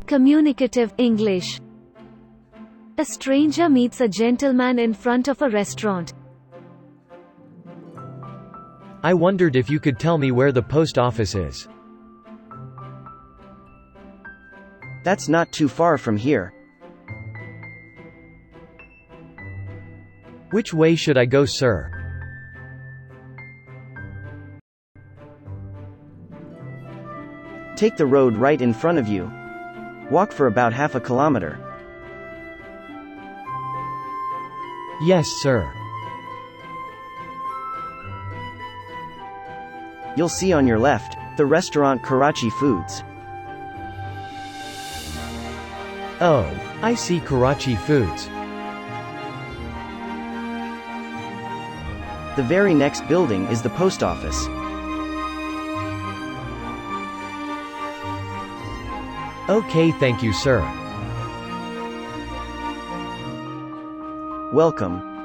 Communicative English. A stranger meets a gentleman in front of a restaurant. I wondered if you could tell me where the post office is. That's not too far from here. Which way should I go, sir? Take the road right in front of you. Walk for about half a kilometer. Yes, sir. You'll see on your left, the restaurant Karachi Foods. Oh, I see Karachi Foods. The very next building is the post office. Okay, thank you, sir. Welcome.